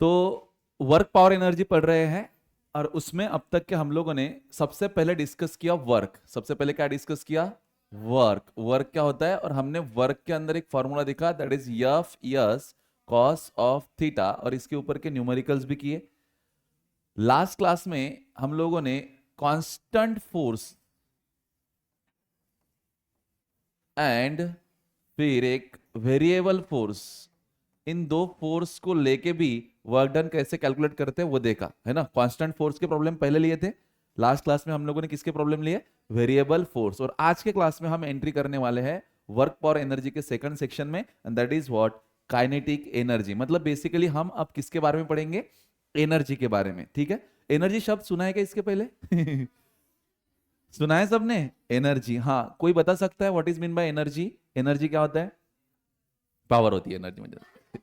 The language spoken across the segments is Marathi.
तो वर्क पावर एनर्जी पढ़ रहे हैं और उसमें अब तक के हम लोगों ने सबसे पहले डिस्कस किया वर्क। सबसे पहले क्या डिस्कस किया? वर्क। वर्क क्या होता है? और हमने वर्क के अंदर एक फॉर्मूला देखा, that is F yes cos of theta, और इसके ऊपर के न्यूमेरिकल्स भी किए। लास्ट क्लास में हम लोगों ने कांस्टेंट फोर्स एंड फिर एक वेरिएबल फोर्स, इन दो फोर्स को लेके भी वर्क डन कैसे कैलकुलेट करते हैं वो देखा है ना। कांस्टेंट फोर्स के प्रॉब्लम पहले लिए थे। लास्ट क्लास में हम लोगों ने किसके प्रॉब्लम लिए? Variable force. और आज के क्लास में हम एंट्री करने वाले हैं वर्क पावर एनर्जी के सेकंड सेक्शन में, end that is what? Kinetic energy. मतलब बेसिकली हम अब किसके बारे में पढ़ेंगे? एनर्जी के बारे में। ठीक है, एनर्जी शब्द सुना है क्या इसके पहले? सुना है सबने? एनर्जी, हाँ। कोई बता सकता है what is mean by energy? Energy क्या होता है? पावर होती है एनर्जी मतलब।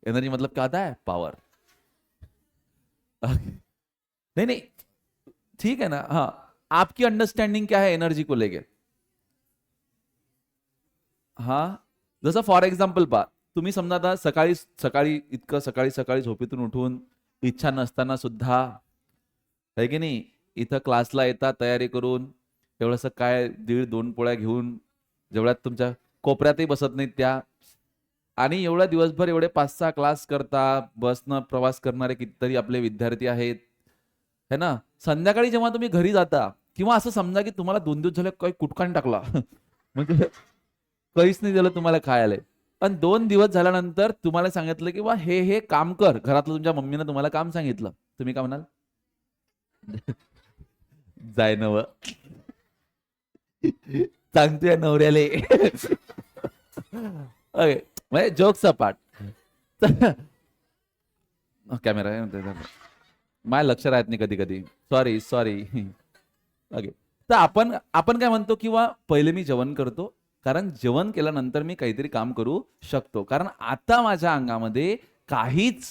एनर्जी मतलब क्या आता है? पावर। नहीं नहीं, ठीक है ना। हाँ, आपकी अंडरस्टँडिंग क्या है एनर्जी को लेके? हा, जसं फॉर एक्झाम्पल पहा, तुम्ही समजा आता सकाळी सकाळी इतकं सकाळी सकाळी झोपेतून उठून इच्छा नसताना सुद्धा, है की नाही, इथं क्लासला येता तयारी करून, एवढंसं काय 1.5-2 पोळ्या घेऊन, जेवढ्यात तुमच्या कोपऱ्यातही बसत नाहीत त्या, आणि एवढ्या दिवसभर एवढे 5-6 क्लास करता, बसनं प्रवास करणारे कितीतरी आपले विद्यार्थी आहेत, है ना. संध्याकाळी जेव्हा तुम्ही घरी जाता, किंवा असं समजा की तुम्हाला 2 दिवस झाले काही कुटकान टाकला म्हणजे काहीच नाही दिलं तुम्हाला खायला, पण 2 दिवस झाल्यानंतर तुम्हाला सांगितलं की बा हे हे काम कर, घरातलं तुमच्या मम्मीनं तुम्हाला काम सांगितलं, तुम्ही काय म्हणाल? जाय नव, सांगतोय नवऱ्याले. ओके, म्हणजे जोक सपाट. कॅमेरा आहे, माझ्या लक्ष राहत नाही कधी कधी, सॉरी सॉरी. ओके, तर आपण आपण काय म्हणतो किंवा पहिले मी जेवण करतो, कारण जेवण केल्यानंतर मी काहीतरी काम करू शकतो, कारण आता माझ्या अंगामध्ये काहीच,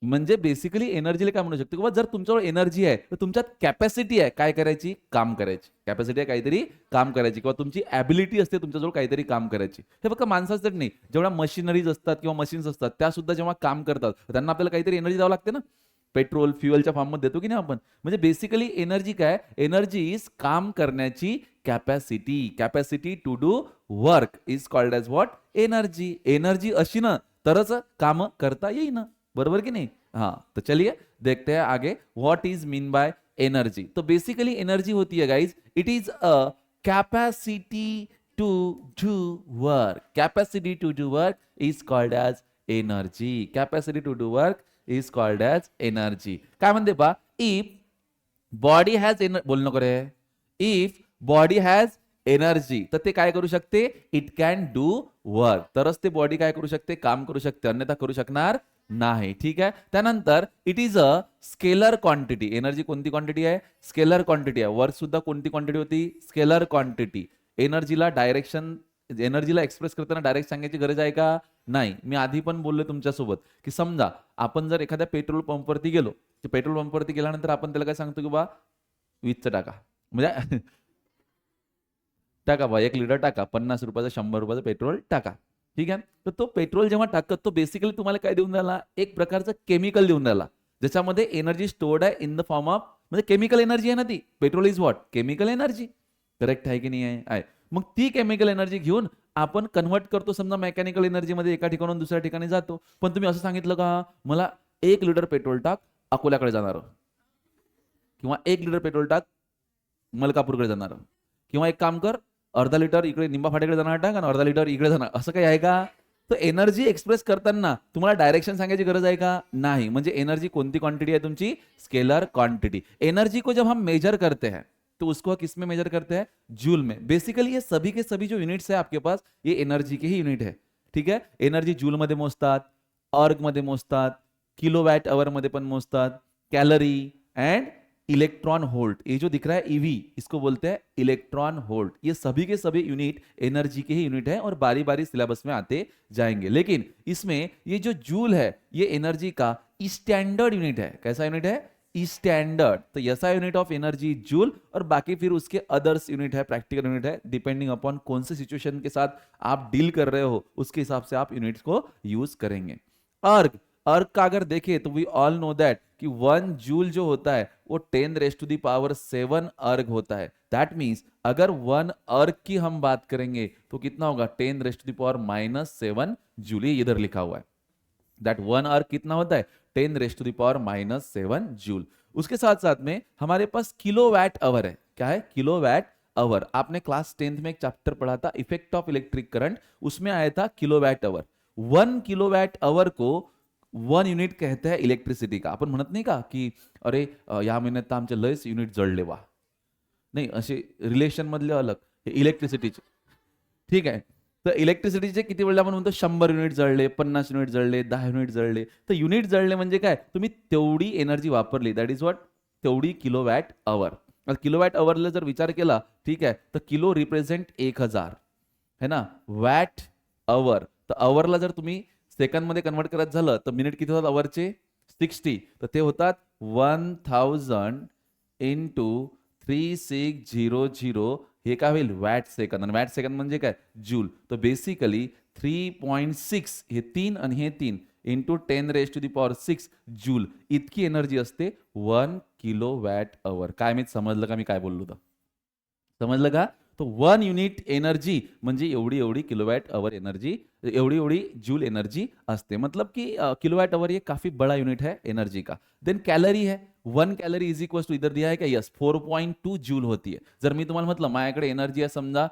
म्हणजे बेसिकली एनर्जीला काय म्हणू शकतो किंवा जर तुमच्यावर एनर्जी आहे तर तुमच्यात कॅपॅसिटी आहे काय करायची? काम करायची. कॅपॅसिटी आहे काहीतरी काम करायची, किंवा तुमची ॲबिलिटी असते तुमच्याजवळ काहीतरी काम करायची. हे फक्त माणसाचं नाही, जेवढ्या मशिनरीज असतात किंवा मशीन्स असतात त्या सुद्धा जेव्हा काम करतात त्यांना आपल्याला काहीतरी एनर्जी द्यावं लागते ना. पेट्रोल फ्युएलच्या फॉर्ममध्ये देतो की नाही आपण. म्हणजे बेसिकली एनर्जी काय? एनर्जी इज काम करण्याची capacity. Capacity to do work is called as what? Energy. Energy अशी ना तरच काम करता येईन, बरोबर की नहीं? हाँ, तो चलिए देखते हैं आगे what is mean by energy. तो बेसिकली एनर्जी होती है guys, it is a capacity to do work. Capacity to do work is called as energy. Capacity to do work is called as energy. काय म्हणते पा? इफ बॉडी हॅज बोल नको रे. इफ बॉडी हॅज एनर्जी, तर ते काय करू शकते? It can do work. तरच ते बॉडी काय करू शकते? काम करू शकते, अन्यथा करू शकणार नाही. ठीक आहे. त्यानंतर it is a scalar quantity. Energy कोणती क्वांटिटी आहे? स्केलर क्वांटिटी आहे. वर्क सुद्धा कोणती क्वांटिटी होती? Scalar quantity. एनर्जीला डायरेक्शन, एनर्जीला एक्सप्रेस करताना डायरेक्ट सांगायची गरज आहे का? नाही. मी आधी पण बोललो तुमच्यासोबत की समजा आपण जर एखाद्या पेट्रोल पंपवरती गेलो, पेट्रोल पंपवरती गेल्यानंतर आपण त्याला काय सांगतो की बा 20चं टाका, म्हणजे टाका बा 1 लिटर टाका, 50 रुपयाचं 100 रुपयाचं पेट्रोल टाका. ठीक आहे. तर तो पेट्रोल जेव्हा टाकत तो बेसिकली तुम्हाला काय देऊन राहिला? एक प्रकारचं केमिकल देऊन राहिला, ज्याच्यामध्ये एनर्जी स्टोर्ड आहे इन द फॉर्म ऑफ, म्हणजे केमिकल एनर्जी आहे ना ती. Petrol is what? Chemical energy. Correct आहे की नाही आहे? आहे. मग ती केमिकल एनर्जी घेऊन आपण कन्व्हर्ट करतो समजा मेकॅनिकल एनर्जीमध्ये, एका ठिकाणून दुसऱ्या ठिकाणी जातो. पण तुम्ही असं सांगितलं का मला 1 लिटर पेट्रोल टाक अकोल्याकडे जाणार, किंवा 1 लिटर पेट्रोल टाक मलकापूरकडे जाणार, किंवा एक काम कर अर्धा लिटर इकडे निंबा फाट्याकडे जाणार टाक आणि अर्धा लिटर इकडे जाणार, असं काही आहे का? तो एनर्जी एक्सप्रेस करताना तुम्हाला डायरेक्शन सांगायची गरज आहे का? नहीं. म्हणजे एनर्जी कोणती क्वांटिटी है तुमची? Scalar quantity. एनर्जी को जब हम मेजर करते हैं तो उसको किस में मेजर करते हैं? जूल में. बेसिकली ये सभी के सभी जो यूनिट्स है आपके पास, ये एनर्जी के ही यूनिट है. ठीक है. एनर्जी जूल मध्ये मोजतात, अर्ग मध्ये मोजतात, किलोवॅट आवर मध्ये पण मोजतात, कैलोरी एंड इलेक्ट्रॉन वोल्ट. ये जो दिख रहा है ईवी, इसको बोलते हैं इलेक्ट्रॉन वोल्ट. ये सभी के सभी यूनिट एनर्जी के ही यूनिट है और बारी बारी सिलेबस में आते जाएंगे. लेकिन इसमें ये जो जूल है ये एनर्जी का स्टैंडर्ड यूनिट है. कैसा यूनिट है? स्टैंडर्ड. तो ऐसा यूनिट ऑफ एनर्जी जूल, और बाकी फिर उसके अदर्स यूनिट है, प्रैक्टिकल यूनिट है, डिपेंडिंग अपॉन कौन से सिचुएशन के साथ आप डील कर रहे हो उसके हिसाब से आप यूनिट्स को यूज करेंगे. अर्ग, अर्ग का अगर देखें तो वी ऑल नो दैट कि 1 जूल जो होता है वो 10⁻⁷ अर्ग होता है। दैट मीन्स अगर 1 अर्ग की हम बात करेंगे तो कितना होगा, 10⁻⁻7 जूल। ये इधर लिखा हुआ है दैट 1 अर्ग कितना होता है, 10⁻⁷ जूल। उसके साथ साथ में हमारे पास किलोवाट आवर है। क्या है, किलोवाट आवर। आपने क्लास 10th में एक चैप्टर पढ़ा था इफेक्ट ऑफ इलेक्ट्रिक करंट, उसमें आया था किलोवाट आवर। 1 किलोवाट आवर को 1 युनिट कहते हैं इलेक्ट्रिसिटी का। आपण म्हणत नाही का की अरे या महिन्यात तर आमच्या लयच युनिट जळले वा, नाही असे रिलेशन मधले अलग, हे इलेक्ट्रिसिटीचे, ठीक आहे। तर इलेक्ट्रिसिटीचे किती वेळेला आपण म्हणतो 100 युनिट जळले, 50 युनिट जळले, 10 युनिट जळले। तर युनिट जळले म्हणजे काय, तुम्ही तेवढी एनर्जी वापरली, दॅट इज व्हॉट, तेवढी किलोवॅट आवर। किलोवॅट आवरला जर विचार केला, ठीक आहे, तर किलो रिप्रेझेंट 1000 है ना, वॅट आवर। तर आवरला जर तुम्ही सेकंड मध्ये कन्वर्ट करत झालं तर मिनिट किती होतात आवरचे, 60। तर ते होतात 1000 इंटू 3600, हे काय होईल, वॅट सेकंद। आणि वॅट सेकंद म्हणजे काय, जूल। तर बेसिकली 3.6, हे 3 आणि हे 3 इंटू 10⁻⁶ जूल इतकी एनर्जी असते 1 किलोवॅट आवर। काय मी समजलं का, मी काय बोललो होतो, समजलं का? तो 1 युनिट एनर्जी म्हणजे एवढी एवढी किलोवॅट आवर एनर्जी, एवढी एवढी जूल एनर्जी असते। मतलब कि किलोवॅट आवर ये काफी बड़ा यूनिट है एनर्जी का। देन कैलोरी है, 1 कैलोरी इज इक्वल टू, इधर दिया है क्या, यस 4.2 जूल होती है। जर मी तुम्हाला म्हटलं माझ्याकडे एनर्जी आहे समजा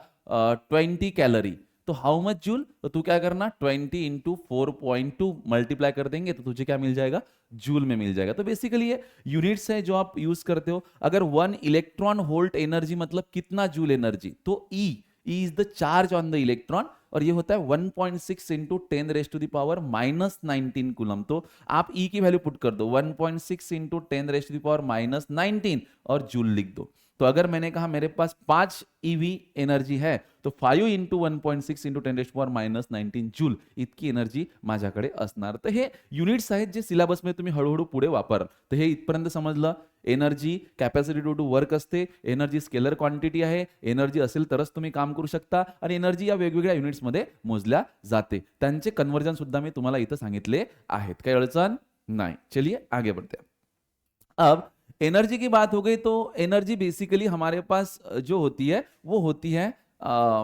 20 कैलोरी, तो हाउ मच जूल, तो तू क्या करना, 20 इंटू 4.2 मल्टीप्लाई कर देंगे तो तुझे क्या मिल जाएगा, जूल में मिल जाएगा। तो बेसिकली ये यूनिट्स है जो आप यूज करते हो। अगर 1 इलेक्ट्रॉन वोल्ट एनर्जी मतलब कितना जूल एनर्जी, तो E is the charge on the electron, और ये होता है 1.6 इंटू 10⁻⁻19 कूलम। तो आप ई की वैल्यू पुट कर दो 1.6 इंटू 10⁻⁻19 और जूल लिख दो। तो अगर मैंने कहा मेरे पास 5 ईवी एनर्जी है, तो 5 इंटू 1.6 इंटू 10⁻⁻19 जूल इतकी एनर्जी माझ्याकडे असणार। तर हे युनिट्स आहेत जे सिलेबस मध्ये तुम्ही हळूहळू पुढे वापर। तर हे इथपर्यंत समजलं, एनर्जी कॅपॅसिटी टू वर्क असते, एनर्जी स्केलर क्वांटिटी आहे, एनर्जी असेल तरच तुम्ही काम करू शकता, आणि एनर्जी या वेगवेगळ्या युनिट्स मध्ये मोजल्या जाते। त्यांचे कन्वर्जन सुद्धा मी तुम्हाला इथं सांगितले आहेत, काही अडचण नाही। चलिए आगे बढ़ते हैं। अब एनर्जी की बात हो गई, तो एनर्जी बेसिकली हमारे पास जो होती है वो होती है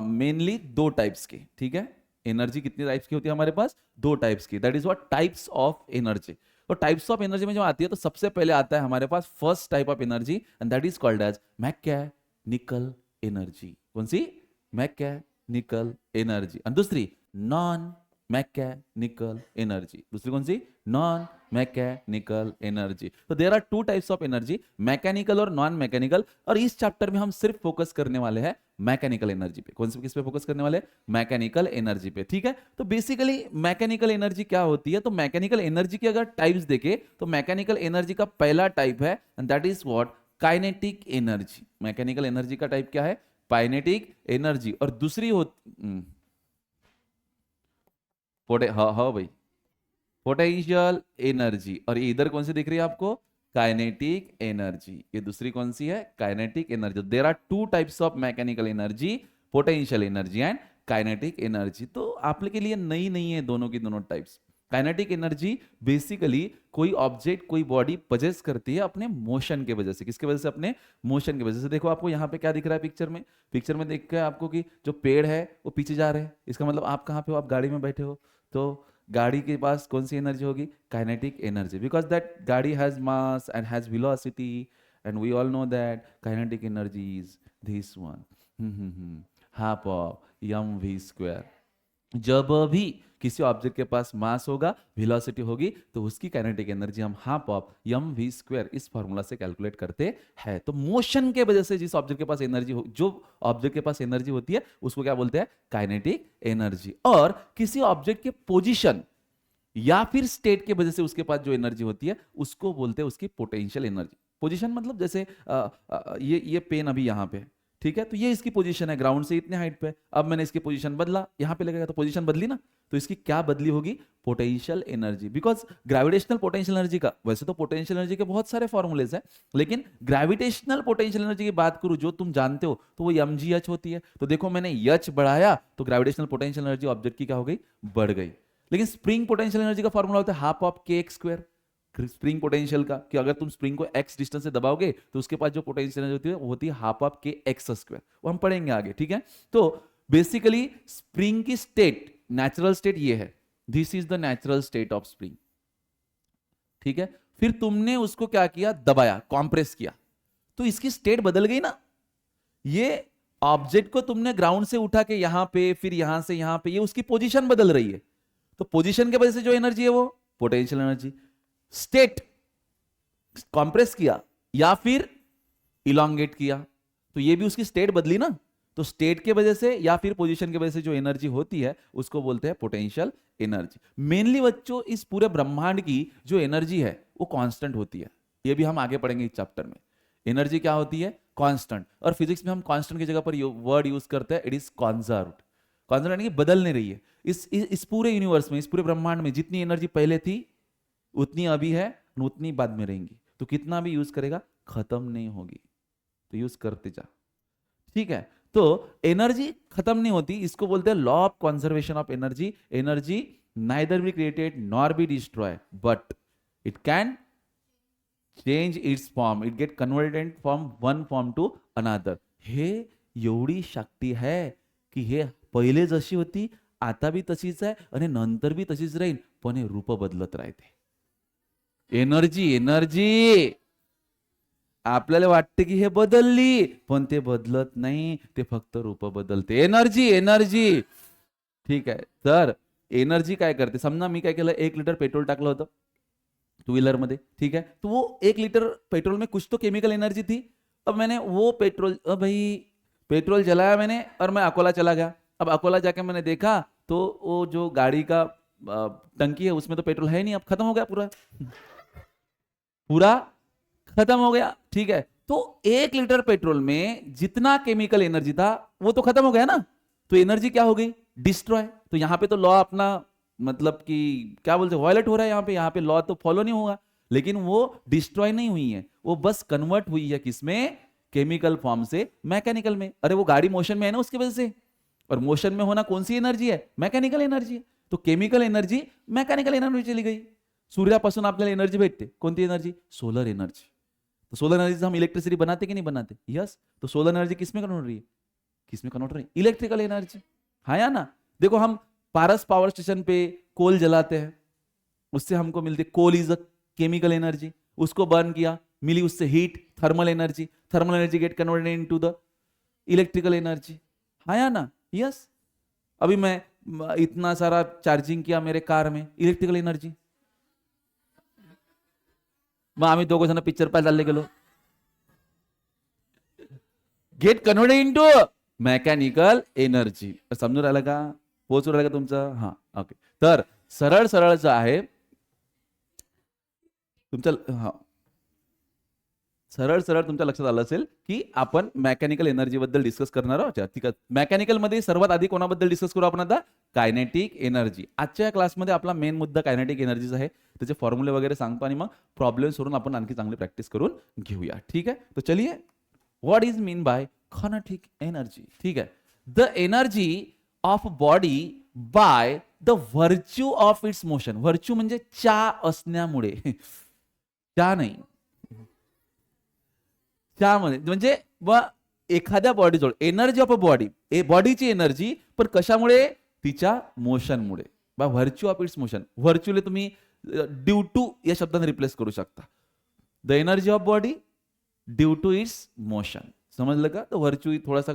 मेनली 2 टाइप्स की, ठीक है। एनर्जी कितनी टाइप्स की होती है हमारे पास, 2 टाइप्स की, that is what types of energy. तो टाइप्स ऑफ एनर्जी में जो आती है तो सबसे पहले आता है हमारे पास first type of energy, and that is called as mechanical energy. कौन सी, मैकेनिकल एनर्जी। और दूसरी नॉन मैकेनिकल एनर्जी, दूसरी कौन सी, नॉन मैकेनिकल एनर्जी। तो there are 2 types of energy, mechanical और नॉन मैकेनिकल। और इस चैप्टर में हम सिर्फ फोकस करने वाले हैं मैकेनिकल एनर्जी पे। कौन से, किस पे फोकस करने वाले, मैकेनिकल एनर्जी पे, ठीक है। तो बेसिकली मैकेनिकल एनर्जी क्या होती है, तो मैकेनिकल एनर्जी की अगर टाइप्स देखें तो मैकेनिकल एनर्जी का पहला टाइप है, end that is what, kinetic energy. Mechanical energy का टाइप क्या है, काइनेटिक एनर्जी। और दूसरी हाँ भाई, पोटेंशियल एनर्जी। और ये इधर कौन सी दिख रही है आपको, काइनेटिक एनर्जी। ये दूसरी कौन सी है, kinetic energy. There are 2 types of mechanical energy, potential energy and kinetic energy. तो आप लोग के लिए नई नहीं है दोनों की दोनों टाइप्स। काइनेटिक एनर्जी बेसिकली कोई ऑब्जेक्ट, कोई बॉडी पजेस करती है अपने मोशन के वजह से। किसके वजह से, अपने मोशन की वजह से। देखो आपको यहाँ पे क्या दिख रहा है पिक्चर में, पिक्चर में देख के आपको कि जो पेड़ है वो पीछे जा रहे हैं। इसका मतलब आप कहाँ पे हो, आप गाड़ी में बैठे हो, तो गाड़ी के पास कौन सी एनर्जी होगी, काइनेटिक एनर्जी, बिकॉज दैट गाड़ी has mass and has velocity, and we all know that kinetic energy is this one, half of mv²। जब भी किसी ऑब्जेक्ट के पास मास होगा, वेलोसिटी होगी, तो उसकी काइनेटिक एनर्जी हम हाफ ऑफ mv² इस फॉर्मूला से कैलकुलेट करते हैं। तो मोशन के वजह से जिस ऑब्जेक्ट के पास एनर्जी हो, जो ऑब्जेक्ट के पास एनर्जी होती है उसको क्या बोलते हैं, काइनेटिक एनर्जी। और किसी ऑब्जेक्ट के पोजीशन या फिर स्टेट के वजह से उसके पास जो एनर्जी होती है उसको बोलते हैं उसकी पोटेंशियल एनर्जी। पोजीशन मतलब जैसे ये पेन अभी यहाँ पे, ठीक है, तो ये इसकी पोजीशन है, ग्राउंड से इतने हाइट पे। अब मैंने इसकी पोजीशन बदला, यहाँ पे लगेगा तो पोजीशन बदली ना, तो इसकी क्या बदली होगी, potential energy. Because gravitational potential energy का, वैसे तो पोटेंशियल एनर्जी के बहुत सारे फॉर्मूलेज हैं, लेकिन ग्रेविटेशनल पोटेंशियल एनर्जी की बात करूं जो तुम जानते हो तो वो mgh होती है। तो देखो मैंने h बढ़ाया तो ग्रेविटेशनल पोटेंशियल एनर्जी ऑब्जेक्ट की क्या हो गई, बढ़ गई। लेकिन स्प्रिंग पोटेंशियल एनर्जी का फॉर्मूला होता है half of k x square, spring potential का, कि अगर तुम स्प्रिंग को एक्स डिस्टेंस से दबाओगे तो उसके पास जो पोटेंशियल एनर्जी होती है वो होती है half of k x square, वो हम पढ़ेंगे आगे, ठीक है। तो बेसिकली स्प्रिंग की स्टेट, नेचुरल स्टेट ये है, this is the natural state of spring, ठीक है। फिर तुमने उसको क्या किया, दबाया, कॉम्प्रेस किया, तो इसकी स्टेट बदल गई ना। ये ऑब्जेक्ट को तुमने ग्राउंड से उठा के यहां पे, फिर यहां से यहां पे, ये उसकी पोजीशन बदल रही है, तो पोजीशन के वजह से जो एनर्जी है वो पोटेंशियल एनर्जी। स्टेट कॉम्प्रेस किया या फिर इलोंगेट किया, तो ये भी उसकी स्टेट बदली ना, तो स्टेट के वजह से या फिर पोजीशन के वजह से जो एनर्जी होती है उसको बोलते हैं पोटेंशियल एनर्जी। मेनली बच्चों इस पूरे ब्रह्मांड की जो एनर्जी है वो कांस्टेंट होती है, ये भी हम आगे पढ़ेंगे इस चैप्टर में। एनर्जी क्या होती है, कांस्टेंट, और फिजिक्स में हम कांस्टेंट की जगह पर वर्ड यूज करते हैं, इट इज कॉन्जर्व्ड। कॉन्जर्व्ड यानी कि बदल नहीं रही है। इस पूरे यूनिवर्स में, इस पूरे ब्रह्मांड में जितनी एनर्जी पहले थी उतनी अभी है, उतनी बाद में रहेंगी, तो कितना भी यूज करेगा खत्म नहीं होगी, तो यूज करते जा, ठीक है। तो एनर्जी खत्म नहीं होती, इसको बोलते हैं law of conservation of energy. Energy neither be created nor be destroy, but it can change its form, it get converted from one form to another. हे एवढी शक्ती है की हे पहिले जशी होती आता भी तशीच आहे आणि नंतर भी तशीच राहील, पण हे रूप बदलत राहते। एनर्जी, एनर्जी आपल्याला वाटते की हे बदलली, पण ते बदलत नाही, ते फक्त रूप बदलते। एनर्जी, एनर्जी, ठीक आहे। तर एनर्जी काय करते, समजा मी काय केलं, 1 लिटर पेट्रोल टाकलं होतं टू व्हीलर में, ठीक है, तो वो 1 लीटर पेट्रोल में कुछ तो केमिकल एनर्जी थी। अब मैंने वो पेट्रोल, अब भाई पेट्रोल जलाया मैंने और मैं अकोला चला गया। अब अकोला जाके मैंने देखा तो वो जो गाड़ी का टंकी है उसमें तो पेट्रोल है नहीं, अब खत्म हो गया पूरा, पूरा खत्म हो गया, ठीक है। तो 1 लीटर पेट्रोल में जितना केमिकल एनर्जी था वो तो खत्म हो गया ना, तो एनर्जी क्या हो गई, डिस्ट्रॉय। तो यहां पे तो लॉ अपना मतलब कि क्या बोलते, वायलेट हो रहा है यहाँ पे लॉ तो फॉलो नहीं होगा, लेकिन वो डिस्ट्रॉय नहीं हुई है, वो बस कन्वर्ट हुई है किसमें, केमिकल फॉर्म से मैकेनिकल में। अरे वो गाड़ी मोशन में है ना उसकी वजह से, और मोशन में होना कौन सी एनर्जी है, मैकेनिकल एनर्जी है, तो केमिकल एनर्जी मैकेनिकल एनर्जी चली गई। सूर्यापासून आपल्याला एनर्जी भेटते, कोणती एनर्जी, सोलर एनर्जी। तो सोलर एनर्जी से हम इलेक्ट्रिसिटी बनाते कि नहीं बनाते, यस। तो सोलर एनर्जी किसमें कन्वर्ट हो रही है, किसमें कन्वर्ट हो रही है, इलेक्ट्रिकल एनर्जी, हाँ या ना। देखो हम पारस पावर स्टेशन पे कोल जलाते हैं, उससे हमको मिलती, coal is a chemical energy, उसको बर्न किया, मिली उससे heat, thermal energy, thermal energy get converted into the electrical energy, हाँ या ना, यस। अभी मैं इतना सारा चार्जिंग किया मेरे कार में, इलेक्ट्रिकल एनर्जी, मग आम्ही दोघं जण पिक्चर पाहायला चालले गेलो, get converted into mechanical energy. समजून राहिलं का, पोहोचून राहिलं का तुमचं, हा ओके। तर सरळ सरळच आहे तुमचं, हा सरळ सरळ तुमच्या लक्षात आलं असेल की आपण मेकॅनिकल एनर्जी बद्दल डिस्कस करणार आहोत, ठीक आहे। मेकॅनिकल मध्ये सर्वात आधी कोणाबद्दल डिस्कस करू आपण आता, कायनेटिक एनर्जी। आजच्या क्लासमध्ये आपला मेन मुद्दा कायनेटिक एनर्जीचा आहे, त्याचे फॉर्म्युले वगैरे सांगतो आणि मग प्रॉब्लेम सोडून आपण आणखी चांगली प्रॅक्टिस करून घेऊया, ठीक आहे। तो चलिए, what is mean by kinetic energy, ठीक है। The energy of body by the virtue of its motion, virtue म्हणजे चा असण्यामुळे, चा नाही, चा म्हणजे एखाद्या बॉडीजवळ एनर्जी ऑफ अ बॉडी, बॉडीची एनर्जी पण कशामुळे, तिच्या मोशनमुळे, by virtue of its motion. व्हर्च्यूले तुम्ही ड्यू टू या शब्दाने रिप्लेस करू शकता, the energy of body due to its motion, समजलं का। तो व्हर्च्यू थोडासा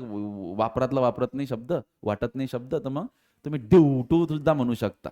वापरातला वापरत नाही शब्द, वाटत नाही शब्द, तर मग तुम्ही ड्यू टू सुद्धा म्हणू शकता,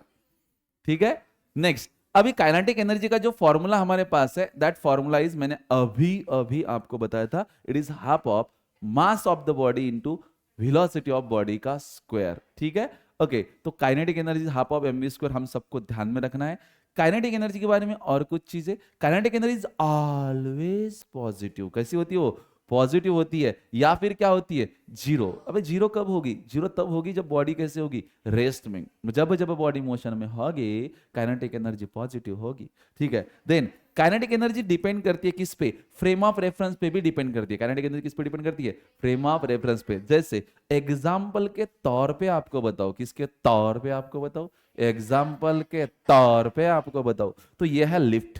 ठीक है। नेक्स्ट, अभी काइनेटिक एनर्जी का जो फॉर्मूला हमारे पास है, दैट फॉर्मूला इज, मैंने अभी अभी आपको बताया था, it is half of mass of the body into velocity of body का स्क्वायर, ठीक है, ओके। तो kinetic energy half of mv square, हम सबको ध्यान में रखना है। काइनेटिक एनर्जी के बारे में और कुछ चीजें, kinetic energy is always positive, कैसी होती है वो, पॉजिटिव होती है, या फिर क्या होती है, जीरो। अबे जीरो कब होगी, जीरो तब होगी जब बॉडी कैसे होगी, रेस्ट में, जब जब बॉडी मोशन में होगी काइनेटिक एनर्जी पॉजिटिव होगी, ठीक है। देन काइनेटिक एनर्जी डिपेंड करती है किस पे, फ्रेम ऑफ रेफरेंस पे भी डिपेंड करती है। काइनेटिक एनर्जी किस पे डिपेंड करती है, फ्रेम ऑफ रेफरेंस पे। जैसे एग्जाम्पल के तौर पे आपको बताओ, किसके तौर पे आपको बताओ, एग्जाम्पल के तौर पे आपको बताओ, तो ये है लिफ्ट।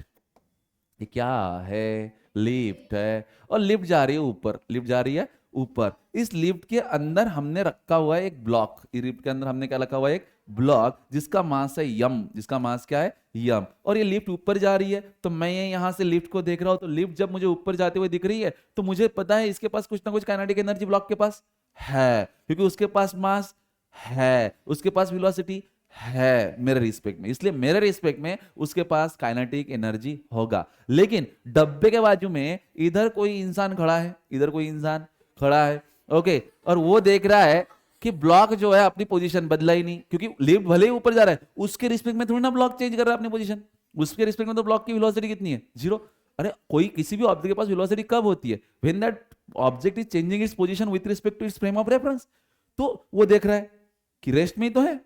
ये क्या है, लिफ्ट है, और लिफ्ट जा रही है ऊपर, लिफ्ट जा रही है ऊपर। इस लिफ्ट के अंदर हमने रखा हुआ है एक ब्लॉक, इस लिफ्ट के अंदर हमने क्या रखा हुआ है, एक ब्लॉक जिसका मास है यम, जिसका मास क्या है यम, और ये लिफ्ट ऊपर जा रही है। तो मैं ये यहां से लिफ्ट को देख रहा हूं, तो लिफ्ट जब मुझे ऊपर जाते हुए दिख रही है तो मुझे पता है इसके पास कुछ ना कुछ काइनेटिक एनर्जी ब्लॉक के पास है, क्योंकि उसके पास मास है, उसके पास वेलोसिटी है मेरे रिस्पेक्ट में, इसलिए मेरे रिस्पेक्ट में उसके पास काइनेटिक एनर्जी होगा। लेकिन डब्बे के बाजू में इधर कोई इंसान खड़ा है, इधर कोई इंसान खड़ा है, ओके, और वो देख रहा है कि ब्लॉक जो है अपनी पोजीशन बदला ही नहीं, क्योंकि लिफ्ट भले ही ऊपर जा रहा है, उसके रिस्पेक्ट में थोड़ी ना ब्लॉक चेंज कर रहा है अपनी पोजीशन, उसके रिस्पेक्ट में तो ब्लॉक की वेलोसिटी कितनी है, जीरो। अरे कोई किसी भी ऑब्जेक्ट के पास वेलोसिटी कब होती है, when that object is changing its position with respect to its frame of reference. तो वो देख रहा है कि रेस्ट में ही तो है,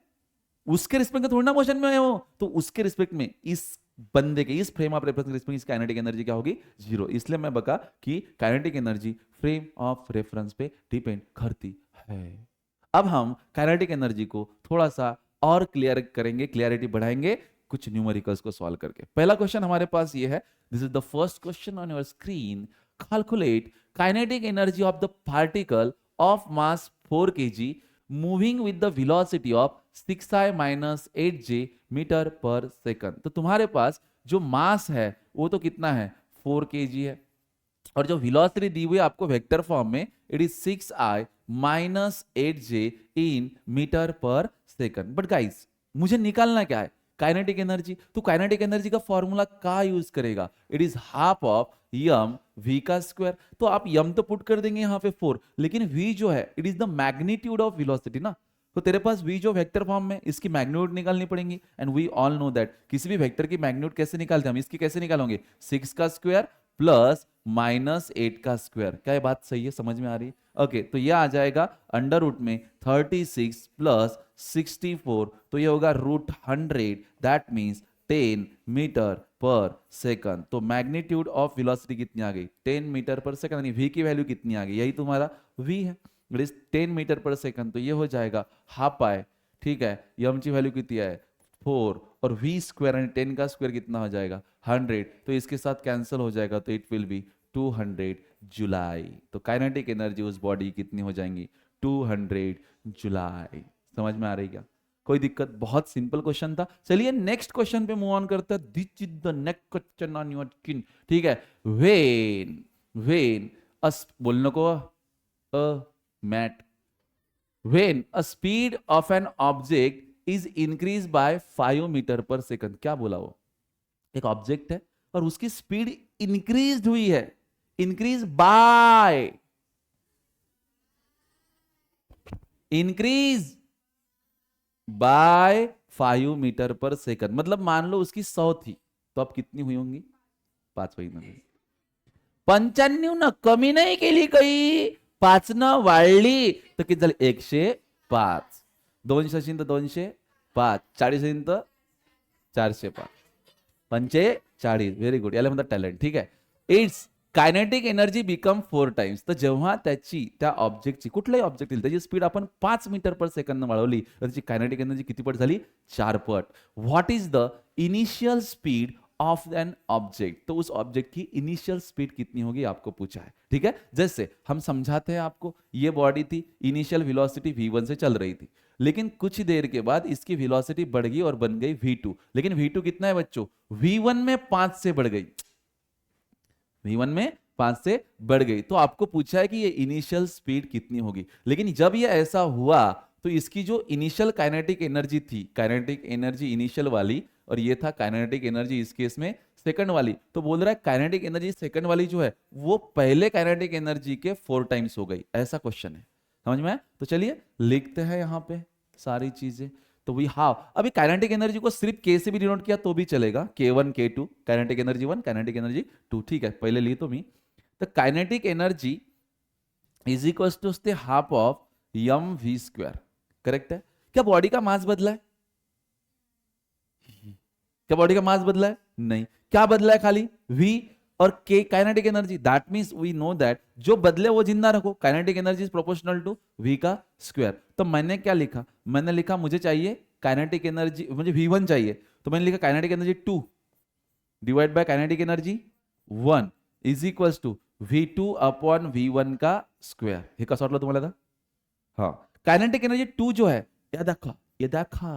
उसके रिस्पेक्ट में थोड़ी ना मोशन में है वो, तो उसके रिस्पेक्ट में इस बंदे के, इस फ्रेम ऑफ रेफरेंस के रिस्पेक्ट, इस काइनेटिक एनर्जी क्या होगी, जीरो। इसलिए मैं बता कि kinetic energy frame of reference पे डिपेंड करती है। अब हम काइनेटिक एनर्जी को थोड़ा सा और क्लियर करेंगे, क्लियरिटी बढ़ाएंगे कुछ न्यूमेरिकल्स को सॉल्व करके। पहला क्वेश्चन हमारे पास ये है, this is the first question on your screen. Calculate kinetic energy of the particle of mass 4 kg moving with the velocity of 6i minus 8j metre per second. तो तुम्हारे पास जो मास है वो तो कितना है, 4 kg है, और जो वेलोसिटी दी हुई है आपको वेक्टर फॉर्म में, it is 6i minus 8j in meter per second. But guys मुझे निकालना क्या है, काइनेटिक एनर्जी। तो काइनेटिक एनर्जी का फॉर्मूला क्या यूज करेगा, it is half of M v का स्क्वायर। तो आप यम तो पुट कर देंगे यहाँ पे 4, लेकिन v जो है it is the magnitude of velocity ना, तो तेरे पास v जो वेक्टर फॉर्म में, इसकी मैग्नीट्यूड निकालनी पड़ेगी। And we all know that किसी भी वेक्टर की मैग्नीट्यूड कैसे निकालते हैं हम, इसकी कैसे निकालोगे, 6 का स्क्वायर प्लस माइनस 8 का स्क्वायर। क्या ये बात सही है, समझ में आ रही है? ओके, तो ये आ जाएगा अंडर रूट में 36 प्लस 64, तो ये होगा root 100, that means 10 meter per second. तो मैग्नीट्यूड ऑफ वेलोसिटी कितनी आ गई, 10 मीटर पर सेकंड, यानी v की वैल्यू कितनी आ गई, यही तुम्हारा v है, it is 10 meter per second. तो ये हो जाएगा हाफ पाई, ठीक है, यम की वैल्यू कितनी है 4, और v स्क्वायर एंड 10 का स्क्वायर कितना हो जाएगा 100, तो इसके साथ कैंसिल हो जाएगा, तो इट विल बी 200 जुलाई। तो काइनेटिक एनर्जी उस बॉडी कितनी हो जाएंगी, 200 जुलाई। समझ में आ रही क्या, कोई दिक्कत? बहुत सिंपल क्वेश्चन था। चलिए नेक्स्ट क्वेश्चन पे मूव ऑन करते हैं। This is the next question on your screen, ठीक है। वेन वेन बोलने को मैट, when a speed of an object is increase by 5 metre per second. क्या बोला वो, एक ऑब्जेक्ट है और उसकी स्पीड इंक्रीज हुई है, increase by, increase by 5 metre per second. मतलब मान लो उसकी 100 थी, तो अब कितनी हुई होंगी, 5 होईल, 95 न कमी नाही केली काही, 5 न वाढली तर किती झाली, 105, 200 असेल तर 205, 40 असेल तर 405, 45, व्हेरी गुड, याला म्हणतात टॅलेंट, ठीक आहे। It's kinetic energy become 4 times. तर जेव्हा त्याची, त्या ऑब्जेक्टची, कुठलाही ऑब्जेक्ट येईल त्याची स्पीड आपण 5 मीटर पर सेकंद वाढवली, तर त्याची कायनेटिक एनर्जी किती पट झाली, 4 पट। What is the initial speed of an object, तो उस ऑब्जेक्ट की इनिशियल स्पीड कितनी होगी आपको पूछा है, ठीक है। जैसे हम समझाते हैं आपको, ये बॉडी थी, इनिशियल वेलोसिटी v1 से चल रही थी, लेकिन कुछ देर के बाद इसकी वेलोसिटी बढ़ गई और बन गई v2, लेकिन v2 कितना है बच्चों, v1 में 5 से बढ़ गई, v1 में 5 से बढ़ गई। तो आपको पूछा है कि ये इनिशियल स्पीड कितनी होगी, लेकिन जब ये ऐसा हुआ तो इसकी जो इनिशियल काइनेटिक एनर्जी थी, काइनेटिक एनर्जी इनिशियल वाली, और ये था काइनेटिक एनर्जी इस केस में सेकंड वाली, तो बोल रहा है काइनेटिक एनर्जी सेकंड वाली जो है वो पहले काइनेटिक एनर्जी के 4 टाइम्स हो गई, ऐसा क्वेश्चन है, समझ में आया? तो चलिए लिखते हैं यहां पे सारी चीजें। तो वी हाउ, अभी काइनेटिक एनर्जी को सिर्फ के से भी डिनोट किया तो भी चलेगा, k1 k2, kinetic energy 1, kinetic energy 2, ठीक है, पहले लिहितो मी। तर kinetic energy is equals to असते half of M v square, correct है। क्या बॉडी का मास बदला है, क्या बॉडी का मास बदला है? नहीं। क्या बदला है? खाली v और k kinetic energy. That means we know that जो बदले वो जिंदा रखो, kinetic energy is proportional to v का स्क्वायर। तो मैंने क्या लिखा? मैंने लिखा मुझे चाहिए काइनेटिक एनर्जी, मुझे v1 चाहिए, तो मैंने लिखा kinetic energy 2 divide by kinetic energy 1 is equals to v2 upon v1 का स्क्वायर। हे कसं वाटलं तुम्हाला? हाँ, काइनेटिक एनर्जी 2 जो है, ये देखा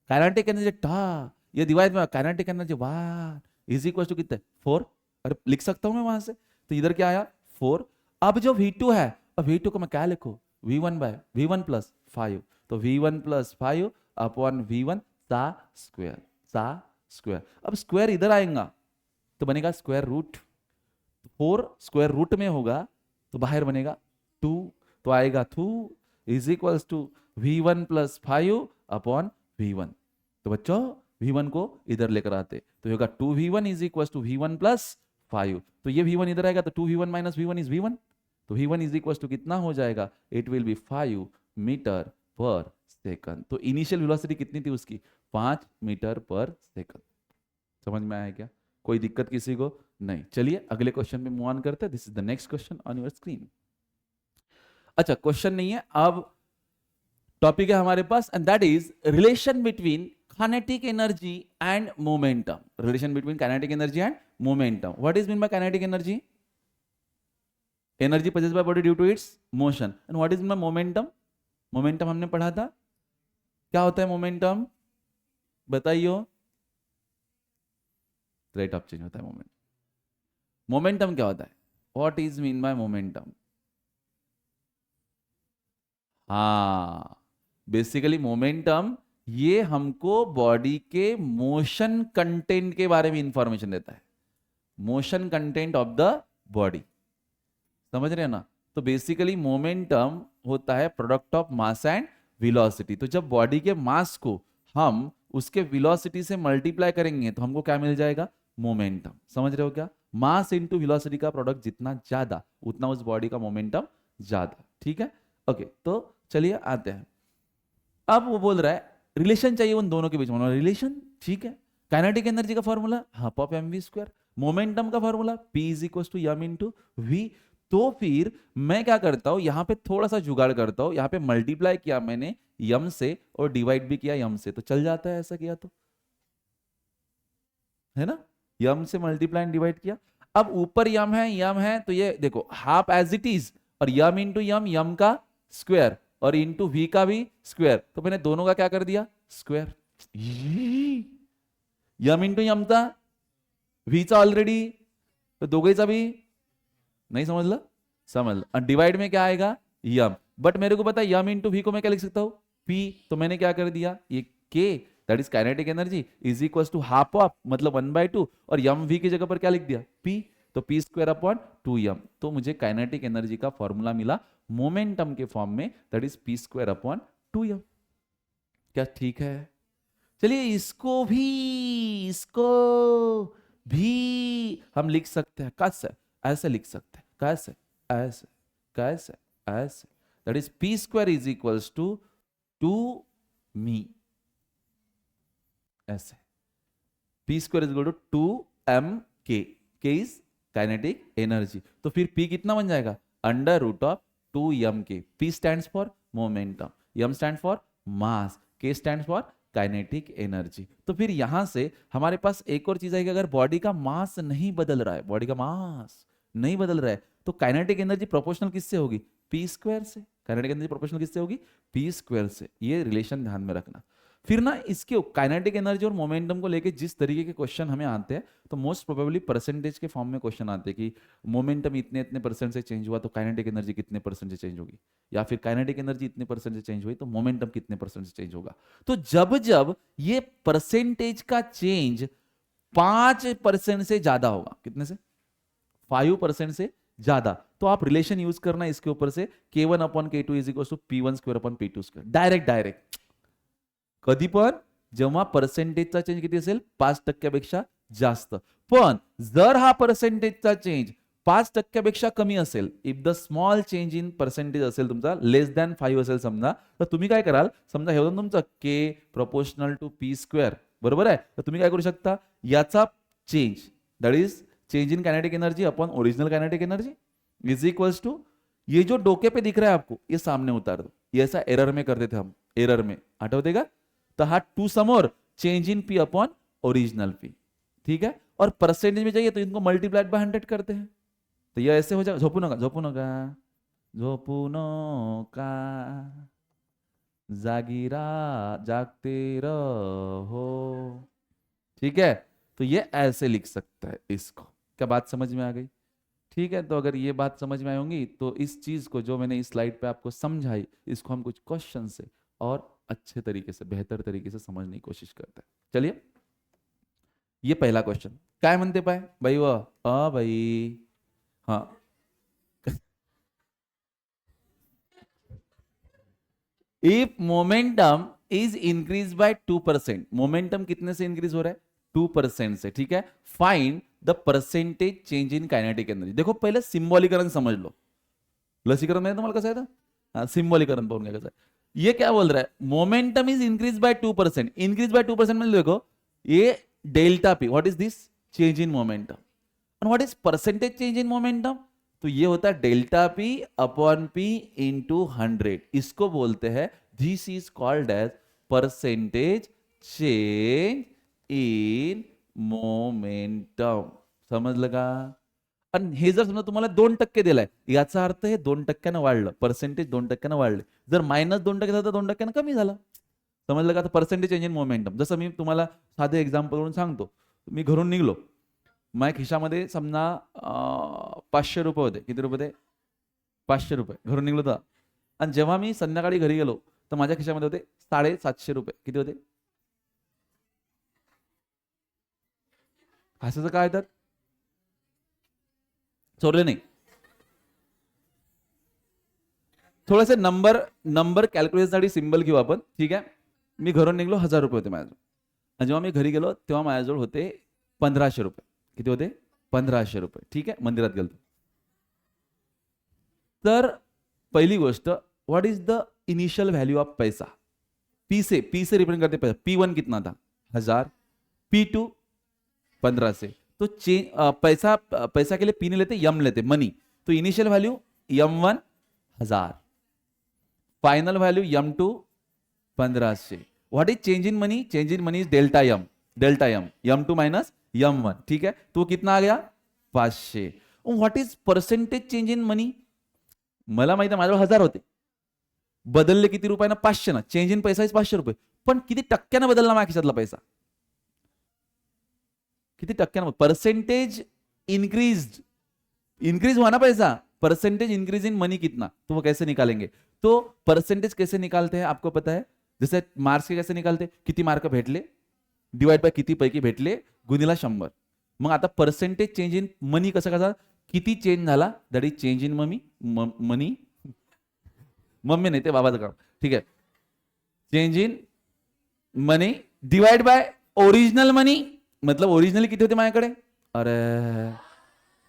काइनेटिक एनर्जी टा, ये डिवाइड में kinetic energy 1 is equal to कितने? 4। अरे लिख सकता हूं मैं वहां से, तो इधर क्या आया? 4। अब जो v2 है, अब v2 को मैं क्या लिखूं? v1 बाय v1 प्लस 5, तो v1 प्लस 5 अपॉन v1 सा स्क्वायर। अब स्क्वायर इधर आएगा तो बनेगा स्क्वायर रूट, 4 स्क्वायर रूट में होगा तो बाहर बनेगा 2, तो आएगा 2 is equals to v1 plus 5 upon v1। तो बच्चों v1 को इधर लेकर आते तो होगा 2v1 is equals to v1 plus 5, तो ये v1 इधर आएगा तो 2v1 minus v1 is v1, तो v1 इज इक्वल्स टू कितना हो जाएगा? It will be 5 metre per second. तो इनिशियल वेलोसिटी कितनी थी उसकी? 5 मीटर पर सेकंड। समझ में आया क्या? कोई दिक्कत किसी को? नहीं। चलिए अगले क्वेश्चन पे मूव ऑन करते हैं। This is the next question on your screen. अच्छा, क्वेश्चन नहीं है, अब टॉपिक है हमारे पास, and that is relation between kinetic energy and momentum. Relation between kinetic energy and momentum. What is mean by kinetic energy? Energy possessed by body due to its motion. And what is mean by momentum? Momentum हमने पढ़ा था, क्या होता है मोमेंटम? बताइए। रेट ऑफ चेंज होता है मोमेंट। मोमेंटम क्या होता है? What is mean bye momentum? हाँ, बेसिकली मोमेंटम ये हमको बॉडी के मोशन कंटेंट के बारे में इंफॉर्मेशन देता है, motion content of the body. समझ रहे हैं ना? तो बेसिकली मोमेंटम होता है product of mass and velocity. तो जब बॉडी के मास को हम उसके वेलोसिटी से मल्टीप्लाई करेंगे तो हमको क्या मिल जाएगा? मोमेंटम। समझ रहे हो क्या? मास इनटू वेलोसिटी का प्रोडक्ट जितना ज्यादा उतना उस बॉडी का मोमेंटम ज्यादा। ठीक है, ओके। तो चलिए आते हैं, अब वो बोल रहा है रिलेशन चाहिए उन दोनों के बीच में। रिलेशन ठीक है, काइनेटिक एनर्जी का formula half of mv square, momentum का formula p is equal to m into v। तो फिर मैं क्या करता हूं, यहां पे थोड़ा सा जुगाड़ करता हूं, यहां पे मल्टीप्लाई किया मैंने m से और डिवाइड भी किया m से, तो चल जाता है ऐसा किया तो, है ना? m से मल्टीप्लाई एंड डिवाइड किया। अब ऊपर m है तो ये देखो हाफ एज इट इज, और m इंटू m का स्क्वायर और इंटू v का भी स्क्वायर, तो मैंने दोनों का क्या कर दिया? स्क्वायर। m इंटू m था, v चा ऑलरेडी, तो दोघेचा भी नहीं समझ ला। डिवाइड में क्या आएगा? यम। बट मेरे को पता है यम इंटू वी को मैं क्या लिख सकता हूं? पी। तो मैंने क्या कर दिया? ये के that is kinetic energy is equal to half of मतलब 1/2, और यम वी की जगह पर क्या लिख दिया? पी। तो पी स्क्वायर अपॉन 2m। तो मुझे काइनेटिक एनर्जी का फॉर्मूला मिला मोमेंटम के फॉर्म में, that is P square upon 2m। क्या ठीक है? चलिए इसको भी हम लिख सकते हैं, कैसे? ऐसे लिख सकते हैं, कैसे? ऐसे that is P square is equals to 2m। ऐसे P square is equal to 2m K is kinetic energy. तो फिर p कितना बन जाएगा? Under root of 2m K. p stands for momentum, m stand for mass, k stand for kinetic energy. तो फिर यहां से हमारे पास एक और चीज है कि अगर बॉडी का मास नहीं बदल रहा है, बॉडी का मास नहीं बदल रहा है, तो काइनेटिक एनर्जी प्रोपोर्शनल किससे होगी? पी स्क्वायर से। काइनेटिक एनर्जी प्रोपोर्शनल किससे होगी? पी स्क्वायर से। ये रिलेशन ध्यान में रखना। फिर ना इसके काइनेटिक एनर्जी और मोमेंटम को लेके जिस तरीके के क्वेश्चन हमें आते हैं, तो मोस्ट प्रोबेबली परसेंटेज के फॉर्म में क्वेश्चन आते हैं कि मोमेंटम इतने इतने परसेंट से चेंज हुआ तो काइनेटिक एनर्जी कितने परसेंट से चेंज होगी, या फिर काइनेटिक एनर्जी इतने परसेंट से चेंज हुई तो मोमेंटम कितने परसेंट से चेंज होगा। तो जब जब ये परसेंटेज का चेंज 5% से ज्यादा होगा, कितने से? 5% से ज्यादा, तो आप रिलेशन यूज करना इसके ऊपर से k1 upon k2 is equal to p1 square upon p2 square. Direct कधी पण जेव्हा पर्सेंटेजचा चेंज किती असेल? 5% जास्त। पण जर हा पर्सेंटेजचा चेंज 5% कमी असेल, if the small change in percentage असेल तुमचा लेस दॅन 5 असेल समजा, तर तुम्ही काय कराल? समजा हे होतं तुमचं k proportional to p square, बरोबर आहे. तर तुम्ही काय करू शकता, याचा change that is change in kinetic energy upon original kinetic energy is equals to, ये जो डोके पे दिख रहा है आपको ये सामने उतार दो. ये ऐसा एरर में करते थे हम, एरर में आठवते का. तो हा टू समोर change in P upon original P. ठीक है. और परसेंटेज में चाहिए तो इनको मल्टीप्लाइड बाय 100 करते हैं. तो ये ऐसे हो जाएगा. झोपू नका, झोपू नका, झोपू नका, जागीरा जागते रहो. ठीक है. तो ये ऐसे लिख सकता है इसको. क्या बात समझ में आ गई? ठीक है. तो अगर ये बात समझ में आई होंगी तो इस चीज को जो मैंने इस स्लाइड पे आपको समझाई, इसको हम कुछ क्वेश्चन से और अच्छे तरीके से, बेहतर तरीके से समझने की कोशिश करते हैं. चलिए, ये पहला क्वेश्चन काय म्हणते पाय बाई व बाई. हाँ, if momentum is increase by 2%, momentum कितने से इंक्रीज हो रहा है? 2% से. ठीक है. Find the percentage change in kinetic energy. देखो पहले सिंबॉलिकरण समझ लो. लसीकरण में तुम्हाला कसं आहे ना, हाँ सिंबॉलिकरण पाहून घ्या कसं आहे. ये क्या बोल रहा है, momentum is increase by 2%. Increase by 2% म्हणजे देखो ये delta P, what is this, change in momentum. और what is percentage change in momentum, तो ये होता है delta P upon P into 100. इसको बोलते हैं, this is called as percentage change in momentum. समजलं का? आणि हे जर समजा तुम्हाला 2% दिलाय, याचा अर्थ हे 2% वाढलं, परसेंटेज 2% वाढले. जर -2% झालं तर 2% कमी झालं. समजलं का? आता परसेंटेज चेंज इन मोमेंटम, जसं मी तुम्हाला साधे एक्झाम्पल करून सांगतो. मी घरून निघलो, माझ्या खिशामध्ये समजा 500 रुपये होते. किती रुपये होते? 500 रुपये. घरून निघलो तर, आणि जेव्हा मी संध्याकाळी घरी गेलो तर माझ्या खिशामध्ये होते 750 रुपये. किती होते? हसायचं काय तर, चोरले नाही. थोडेसे नंबर कॅल्क्युलेशनसाठी सिंबल घेऊ आपण. ठीक आहे. मी घरून निघलो, 1000 रुपये होते माझ्याजवळ, आणि जेव्हा मी घरी गेलो तेव्हा माझ्याजवळ होते 1500 रुपये. किती होते? 1500 रुपये. ठीक आहे. मंदिरात गेलो तर पहिली गोष्ट, what is the initial value of पैसा. पी से रिप्रेजेंट करते पैसा. P1 कितना था? 1000. P2 15 से. तो पैसा के लिए पी नहीं लेते, यम लेते, मनी. तो initial value M1 1000, final value M2 1500. What is change in money? Change in money is delta M. M2 minus M1. ठीक है. तो कितना आ गया? 500. What is percentage change in मनी? मला माहिती आहे माझ्याजवळ 1000 होते, बदलले किती रुपयानं? 500 ना. चेंज इन पैसा इज 500 रुपये. पण किती टक्क्यानं बदलला माझ्या खिशातला पैसा? किती टक्क्यानं? परसेंटेज इंक्रीज हुआ ना पैसा. परसेंटेज इंक्रीज इन मनी कितना, तो वो कैसे निकालेंगे? तो परसेंटेज कैसे निकालते हैं आपको पता है? जैसे मार्क्स के कैसे निकालते? किती मार्क भेटले डिवाइड बाय किती पैकी भेटले गुणिला 100. मग आता परसेंटेज चेंज इन मनी कसं कसं, किती चेंज झाला, that is change in money. Mummy नाही, ते बाबाचं काम. ठीक आहे. Change in money divide by original money, मतलब ओरिजिनल किती होते माझ्याकडे? अरे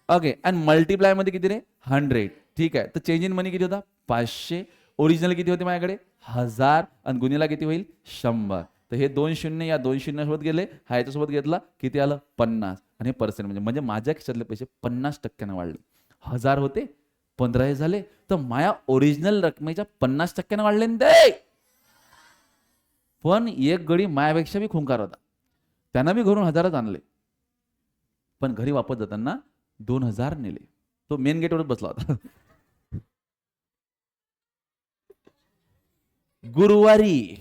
ओके. आणि मल्टिप्लाय मध्ये किती रे? 100. ठीक आहे. तर चेंज इन मनी किती होता? 500. ओरिजिनल किती होते माझ्याकडे? 1000. आणि गुणिला किती होईल? 100. तर हे 2 शून्य या 2 शून्य सोबत गेले, हा याच्यासोबत घेतला, किती आलं? 50. आणि हे पर्सेंट म्हणजे माझ्या खिशातले पैसे 50% वाढले. 1000 होते, 15 झाले, तर माया ओरिजिनल रकमेच्या 50% वाढले ते. पण एक गडी मायापेक्षा बी खुंकार होता, त्यांना मी घरून 1000च आणले, पण घरी वापस जाताना 2000 नेले. तो मेन गेटवरच बसला होता. गुरुवारी.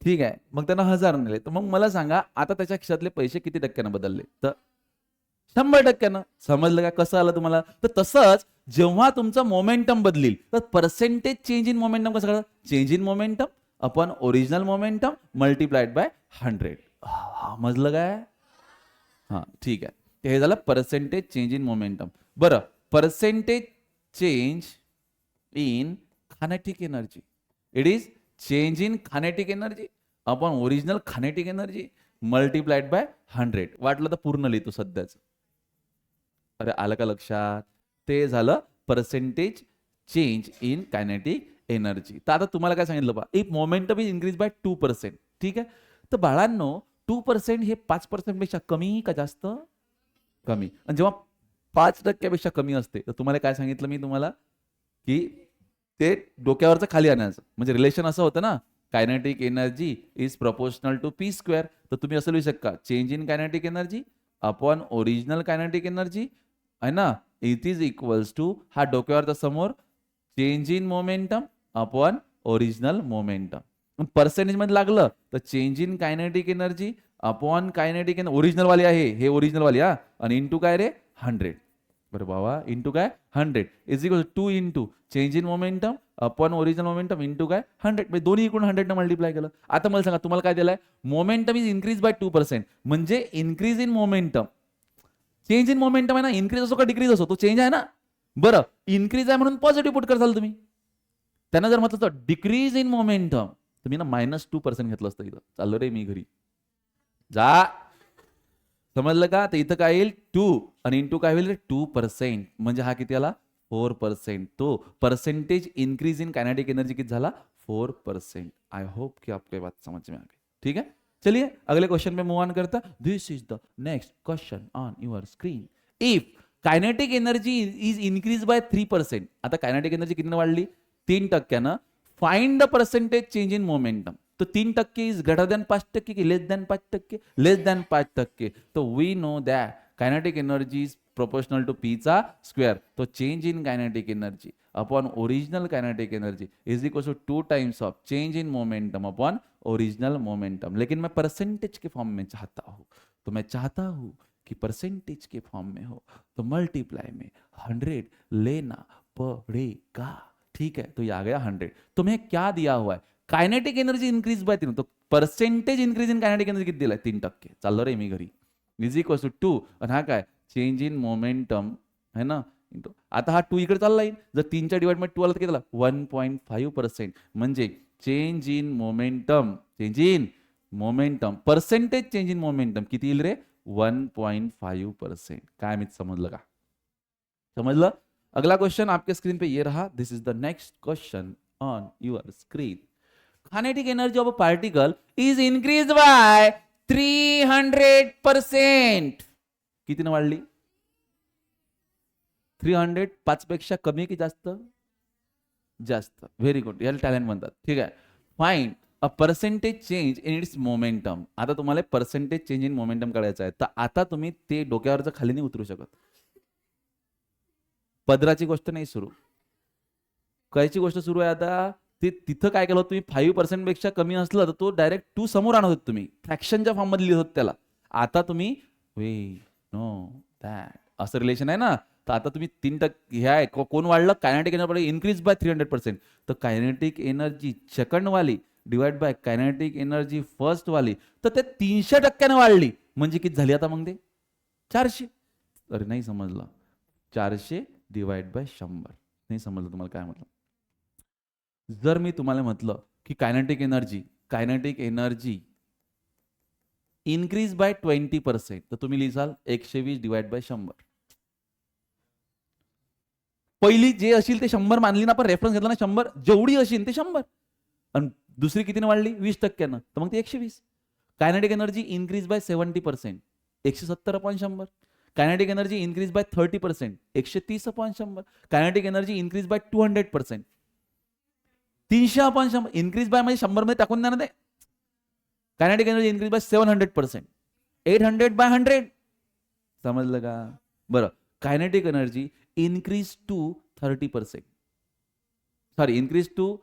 ठीक आहे. मग त्यांना 1000 नेले. तर मग मला सांगा, आता त्याच्या खिशातले पैसे किती टक्क्यानं बदलले? तर 100%. समजलं का कसं आलं तुम्हाला? तर तसंच जेव्हा तुमचं मोमेंटम बदलील तर परसेंटेज चेंज इन मोमेंटम कसं करायचं? Change in momentum upon original momentum multiplied by 100. समजलं काय? हां ठीक आहे. ते हे झालं परसेंटेज चेंज इन मोमेंटम. बरं, percentage change in kinetic energy, it is change in kinetic energy upon original kinetic energy multiplied by 100. वाटलं तर पूर्ण लिहितो सध्याच. अरे आलं का लक्षात? ते झालं percentage change in kinetic energy. तर आता तुम्हाला काय सांगितलं बा, if momentum is increase by 2%. ठीक आहे. तर बाळांनो, 2% हे 5% पेक्षा कमी का जास्त? कमी. आणि जेव्हा 5% पेक्षा कमी असते तर तुम्हाला काय सांगितलं मी तुम्हाला की ते डोक्यावरचं खाली आणायचं. म्हणजे रिलेशन असं होतं ना, kinetic energy is proportional to P square. तर तुम्ही असं लिहू शकता, change in kinetic energy upon original kinetic energy आहे ना, इट इज इक्वल्स टू हा डोक्यावरचा समोर change in momentum upon original momentum. Percentage मध्ये लागलं तर change in kinetic energy upon kinetic energy original वाली आहे, हे ओरिजिनल वाली हा, आणि इंटू काय रे 100. बरं बाबा, इंटू काय 100 is equal 2 into change in momentum upon original momentum into काय 100. म्हणजे दोन्ही इकडून 100 ने मल्टिप्लाय केलं. आता मला सांगा तुम्हाला काय दिलंय, मोमेंटम इज इन्क्रीज बाय 2%. म्हणजे increase in momentum, change in momentum आहे ना, इन्क्रीज असो का डिक्रीज असो तो चेंज आहे ना. बरं, इन्क्रीज आहे म्हणून पॉझिटिव्ह पुट करताल तुम्ही. त्यांना जर म्हटलं तर डिक्रीज इन मोमेंटम, तुम्ही ना -2% घेतलं असतं. इथं चाललो रे मी घरी जा. समजलं का? तर इथं काय येईल 2 आणि इंटू काय होईल 2%. म्हणजे हा किती आला 4%. तो percentage increase in kinetic energy किती झाला 4%. आई होप कि आपको ये बात समझ में आ गई. ठीक है, चलिए अगले क्वेश्चन पे मूव ऑन करता. This is the next question on your screen. If kinetic energy is increase by 3%. आता कायनेटिक एनर्जी किती वाढली 3%. Find the percentage change in momentum. तो 3% इज ग्रेटर देन 5% की लेस देन 5%? लेस देन 5%. तो we know that kinetic energy is proportional to P चा स्क्वेअर. तो change in kinetic energy upon original kinetic energy is equal to 2 times of change in momentum upon original momentum. लेकिन मैं परसेंटेज के फॉर्म में चाहता हूं, तो मैं चाहता हूं कि परसेंटेज के फॉर्म में हो, तो मल्टीप्लाई में 100 लेना पड़ेगा. ठीक है, तो ये आ गया 100. तुम्हें क्या दिया हुआ है, कायनेटिक एनर्जी इंक्रीज बाय 3, तो percentage increase in kinetic energy किती दिलाय 3%. चाललो रे मी घरी. इज इक्वल टू 2 आणि हा काय चेंज इन मोमेंटम है ना. आता हा 2 इकडे चालला येईल. जर 3च्या डिवाइड मध्ये 2 आला तर किती आला 1.5%. म्हणजे change in momentum, change in momentum, percentage change in momentum किती येईल रे 1.5%. काय मी समजलं का? समझलं. अगला क्वेश्चन आपके स्क्रीन पे ये रहा. This is the next question on your screen. Kinetic energy of a particle is increase by 300%. कितीने वाढली 300? 5 पेक्षा कमी की जास्त? जास्त. व्हेरी गुड, याला टॅलेंट म्हणतात. ठीक आहे. Find a percentage change in its momentum. आता तुम्हाला पर्सेंटेज चेंज इन मोमेंटम काढायचं आहे. तर आता तुम्ही ते डोक्यावरचं खाली नाही उतरू शकत. पदराची गोष्ट नाही सुरू, कायची गोष्ट सुरू आहे आता. ते तिथं काय केलं तुम्ही 5% पेक्षा कमी असलं तर तो डायरेक्ट 2 समोर आणत होत तुम्ही, फ्रॅक्शनच्या फॉर्म मध्ये लिहित होत त्याला. आता तुम्ही वे नो दॅट असं रिलेशन आहे ना. तर आता तुम्ही 3% हे आहे कोण वाढलं कायनेटिक एनर्जी इन्क्रीज बाय 300%. तर कायनेटिक एनर्जी सेकंड वाली divide by kinetic energy first वाली, तर ते 300% वाढली. म्हणजे किती झाली आता मग ते 400. अरे नाही समजलं, 400 डिवाइड बाय 100. नाही समजलं तुम्हाला काय म्हटलं. जर मी तुम्हाला म्हटलं की कायनेटिक एनर्जी इन्क्रीज बाय 20%, तर तुम्ही लिहिसाल 120 डिवाइड बाय 100. पहिली जे असेल ते 100 मानली ना, आपण रेफरन्स घेतला ना 100, जेवढी असेल ते 100. आणि दुसरी कितीने वाढली 20%. तर मग ते 120. Kinetic energy increase by 70%, 170/100. Kinetic energy increase by 30%, 130/100. Kinetic energy increase by 200%, 300/100. Increase by म्हणजे 100 मध्ये टाकून द्या ना ते. Kinetic energy increase by 700%, 800/100. समजलं का? बरं, kinetic energy increase to 30%. Sorry, increase to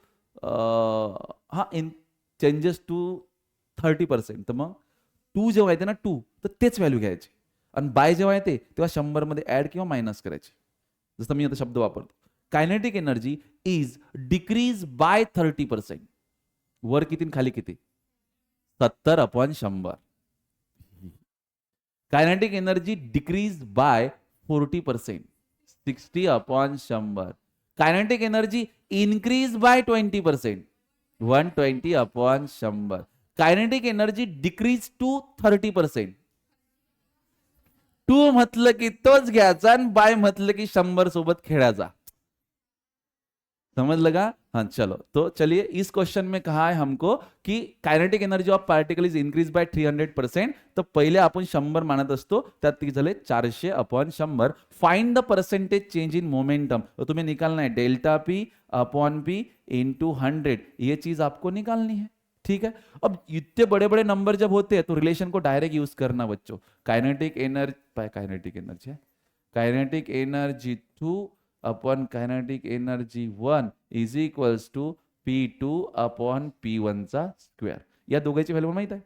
changes to 30%. तर मग 2 जेव्हा येते ना 2, तर तेच व्हॅल्यू घ्यायचे. आणि बाय जेव्हा येते तेव्हा 100 मध्ये ऍड किंवा मायनस करायचे. जसं मी आता शब्द वापरतो, kinetic energy is decrease by 30%. वर किती खाली किती 70/100. Kinetic energy decrease by 40%, 60/100. Kinetic energy increase by 20%, 120/100. Kinetic energy decrease to 30%. 2 म्हटलं की तोच घ्यायचा आणि बाय म्हटलं की 100 सोबत खेळायचा. समझ लगा? हाँ चलो, तो चलिए इस क्वेश्चन में कहा है हमको की kinetic energy of particle is increase by 300%. तर पहिले आपण 100 मानत असतो, त्यात किती झाले 400/100. Find the percentage change in momentum. तो तुम्हें निकालना है delta P upon P into 100. ये चीज आपको निकालनी है. ठीक है. अब इतने बड़े बड़े नंबर जब होते हैं तो रिलेशन को डायरेक्ट यूज करना बच्चों. Kinetic energy 2 upon kinetic energy 1 is equals to P2 upon P1 चा स्क्वेअर. या दोघांची व्हॅल्यू माहित आहे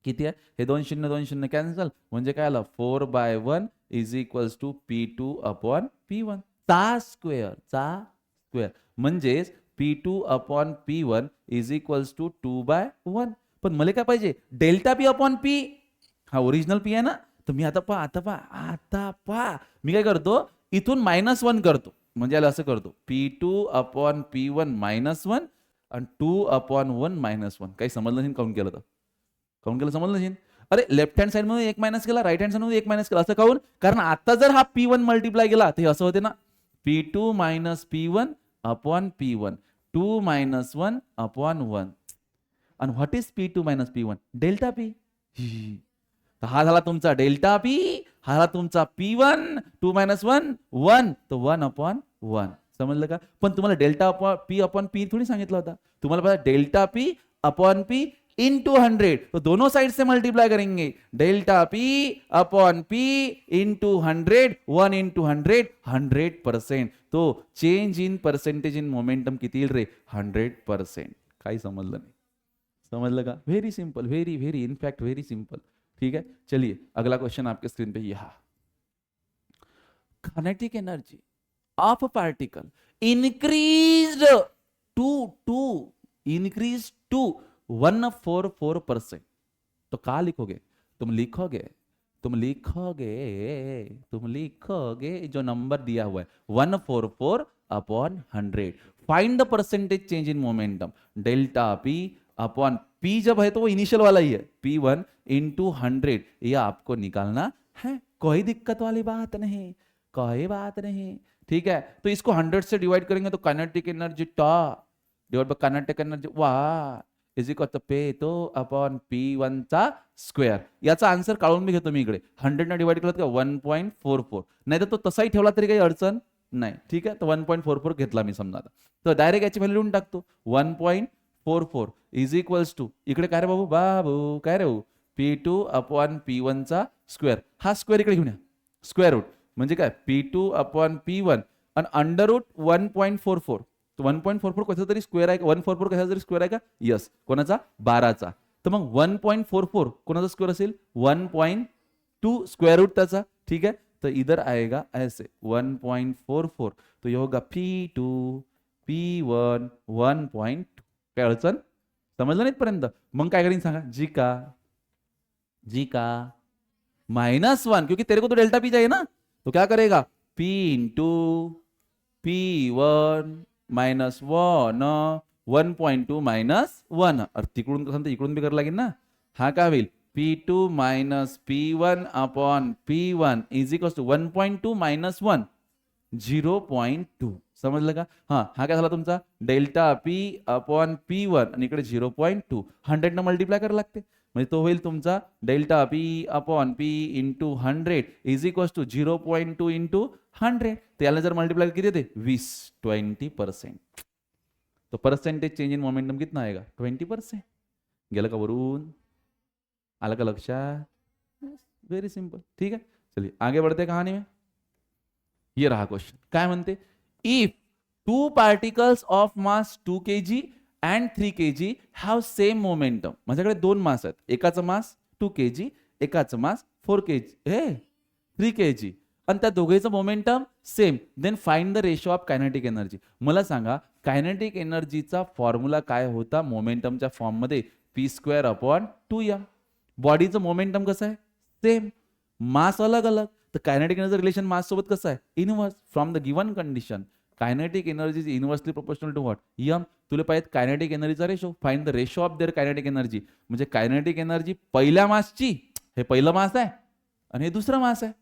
किती आहे? हे 2 शून्य 2 शून्य कॅन्सल, म्हणजे काय आलं 4/1 is equals to P2 upon P1 चा स्क्वेअर म्हणजेच P2 upon P1 is equals to 2/1. पण मला काय पाहिजे? Delta P upon P. हा ओरिजिनल पी आहे ना. तर मी आता पहा मी काय करतो, इथून -1 करतो, म्हणजे याला असं करतो P2 अपॉन P1 -1 आणि 2 अपॉन 1 -1. काही समजलं नाही काउंट केलं तर? काउंट केलं समजलं नाही? अरे लेफ्ट हँड साइड मध्ये 1 मायनस केला, राईट हँड साइड मध्ये 1 मायनस केला, असं काऊन? कारण आता जर हा P1 मल्टिप्लाय केला तर हे असं होते ना, P2 minus P1 upon P1 2 minus 1 upon 1. आणि what is P2 minus P1? Delta P. हा झाला तुमचा डेल्टा पी, हा झाला तुमचा P1 2 मायनस 1 1, तो 1 अपॉन 1. समजलं का? पण तुम्हाला डेल्टा पी अपॉन पी थोडी सांगितलं होता. तुम्हाला पता delta P upon P into 100. तो दोनों साइड से मल्टीप्लाई करेंगे. Delta P upon P into 100 1 into 100 100%. तो change in percentage in momentum किती येईल रे? 100%. काही समजलं नाही? समझ लगा? Very simple, very very in fact very simple. ठीक है. चलिए अगला क्वेश्चन आपके स्क्रीन पे यह. Kinetic energy of a particle increased to 144%. तो क्या लिखोगे? तुम लिखोगे जो नंबर दिया हुआ है 144/100. Find the percentage change in momentum. Delta P upon P जब है तो वो इनिशियल वाला ही है, P1 इंटू 100. ये आपको निकालना है. कोई दिक्कत वाली बात नहीं, कोई बात नहीं. ठीक है. तो इसको 100 से डिवाइड करेंगे तो काइनेटिक एनर्जी टा डिवाइड बाय काइनेटिक एनर्जी वा is equal to P2 upon P1 चा स्क्वेअर. याचा आन्सर काढून मी घेतो. मी इकडे 100 ने डिवाइड केलं का 1.44. नाही तर तो तसाही ठेवला तरी काही अडचण नाही. ठीक आहे. तो 1.44 घेतला मी समजा. तर डायरेक्ट याची व्हॅल्यू लिहून टाकतो. 1.44 इज इक्वल्स टू इकडे काय रे बाबू काय रे P2 अपॉन P1 चा स्क्वेअर. हा स्क्वेअर इकडे घेऊन या. स्क्वेअर रूट म्हणजे काय P2 अपॉन P1 आणि अंडर रूट 1.44. तो 1.44 कसा तरी स्क्वेअर आहे का? 144 कसा तरी स्क्वेअर आहे का? यस. कोणाचा? 12चा. तर मग 1.44 कोणाचा स्क्वेअर असेल? 1.2 स्क्वेअर रूट त्याचा. ठीक है. तो इधर आएगा ऐसे 1.44. तो ये होगा P2 P1 1.2. काय अडचण? समजलं नाही पर्यंत? मग काय करीन सांगा? जी का -1, क्योंकि तेरे को तो डेल्टा पी चाहिए ना. तो क्या करेगा? P into P1 minus 1 1.2 minus 1. और तिकडून कसं इकडून बी करावं लागेल ना. हा काय होईल? P2 minus P1 upon P1 is equal to 1.2 minus 1 0.2. समजलं का? हा काय झाला तुमचा? डेल्टा पी अपॉन P1 आणि इकडे 0.2 100 न मल्टिप्लाय करायला लागते. म्हणजे तो होईल तुमचा delta P upon P into 100 is equal to 0.2 into 100. त्याला जर मल्टिप्लाय किती येते? 20% तो परसेंटेज चेंज इन मोमेंटम कितना आएगा? 20%. गेलं का वरून? आलं का लक्षात? Very simple. ठीक है. चलिए आगे बढ़ते कहानी में. ये रहा क्वेश्चन. काय म्हणते? If 2 particles of mass 2 kg and 3 kg have same momentum. माझ्याकडे 2 मास आहेत. एकाचं मास 2 kg, एकाचं मास 4 kg 3 kg आणि त्या दोघेचं momentum same. Then find the ratio of kinetic energy. मला सांगा कायनेटिक एनर्जीचा फॉर्म्युला काय होता मोमेंटमच्या फॉर्म मध्ये? p² upon 2m. बॉडीचं मोमेंटम कसं आहे? सेम. मास अलग अलग. तर कायनेटिक एनर्जी रिलेशन मास सोबत कसं आहे? Inverse. From the given condition kinetic energy is inversely proportional to what? M. तुला पाहिजे कायनेटिक एनर्जीचा रेशो. Find the ratio of their kinetic energy. म्हणजे कायनेटिक एनर्जी पहिल्या मासची, हे पहिलं मास आहे आणि हे दुसरं मास आहे.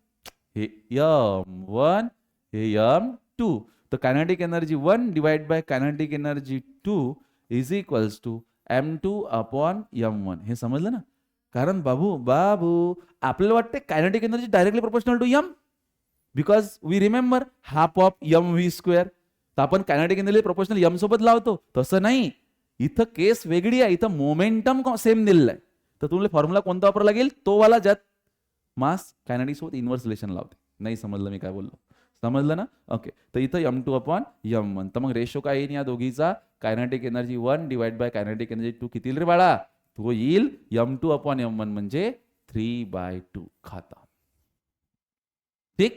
हे m1 हे m2. तर kinetic energy 1 divide by kinetic energy 2 is equals to m2 upon m1. हे समजलं ना? कारण बाबू आपल्याला वाटते kinetic energy directly proportional to m, because we remember half of mv². तर आपण कायनेटिक एनर्जी प्रोपोर्शनल m सोबत लावतो. तसं नाही, इथं केस वेगळी आहे. इथं मोमेंटम सेम दिलेलं आहे. तर तुम्हाला फॉर्म्युला कोणता वापरावा लागेल? तो वाला ज्यात मास कायनेटिक सोबत इन्व्हर्स रिलेशन लावते. नाही समजलं मी काय बोललो? समजलं ना? ओके. तर इथं m2 अपॉन m1. तर मग रेशो काय येईल या दोघीचा? Kinetic energy 1 divide by kinetic energy 2 किती रे बाळा? तो येईल m2 अपॉन m1 म्हणजे 3/2 खाता. ठीक,